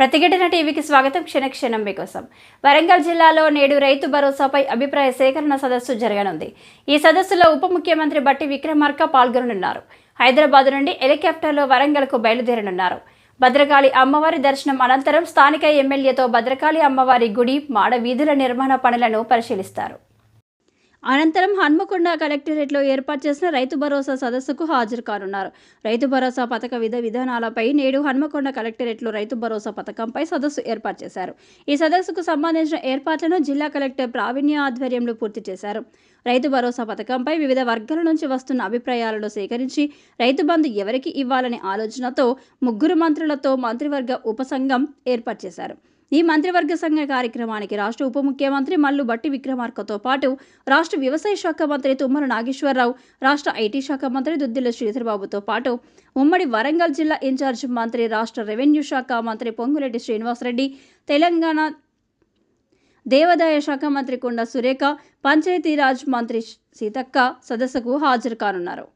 ప్రతిఘటన టీవీకి స్వాగతం. క్షణక్షణం మీకోసం. వరంగల్ జిల్లాలో నేడు రైతు భరోసాపై అభిప్రాయ సేకరణ సదస్సు జరగనుంది. ఈ సదస్సులో ఉప ముఖ్యమంత్రి బట్టి విక్రమార్క పాల్గొననున్నారు. హైదరాబాద్ నుండి హెలికాప్టర్లో వరంగల్కు బయలుదేరనున్నారు. భద్రకాళి అమ్మవారి దర్శనం అనంతరం స్థానిక ఎమ్మెల్యేతో భద్రకాళి అమ్మవారి గుడి మాడ వీధుల నిర్మాణ పనులను పరిశీలిస్తారు. అనంతరం హన్మకొండ కలెక్టరేట్లో ఏర్పాటు చేసిన రైతు భరోసా సదస్సుకు హాజరు కానున్నారు. రైతు భరోసా పథక విధానాలపై నేడు హన్మకొండ కలెక్టరేట్లో రైతు భరోసా పథకంపై సదస్సు ఏర్పాటు చేశారు. ఈ సదస్సుకు సంబంధించిన ఏర్పాట్లను జిల్లా కలెక్టర్ ప్రావీణ్య ఆధ్వర్యంలో పూర్తి చేశారు. రైతు భరోసా పథకంపై వివిధ వర్గాల నుంచి వస్తున్న అభిప్రాయాలను సేకరించి రైతు బంధు ఎవరికి ఇవ్వాలనే ఆలోచనతో 3 మంత్రులతో మంత్రివర్గ ఉపసంఘం ఏర్పాటు చేశారు. ఈ మంత్రివర్గ సంఘ కార్యక్రమానికి రాష్ట్ర ఉప ముఖ్యమంత్రి మల్లు బట్టి విక్రమార్కతో పాటు రాష్ట్ర వ్యవసాయ శాఖ మంత్రి తుమ్మల నాగేశ్వరరావు, రాష్ట్ర ఐటీ శాఖ మంత్రి దుద్దిల శ్రీధర్బాబుతో పాటు ఉమ్మడి వరంగల్ జిల్లా ఇన్ఛార్జ్ మంత్రి, రాష్ట్ర రెవెన్యూ శాఖ మంత్రి పొంగులేటి శ్రీనివాసరెడ్డి, తెలంగాణ దేవాదాయ శాఖ మంత్రి కొండా సురేఖ, పంచాయతీరాజ్ మంత్రి సీతక్క సదస్సుకు హాజరు కానున్నారు.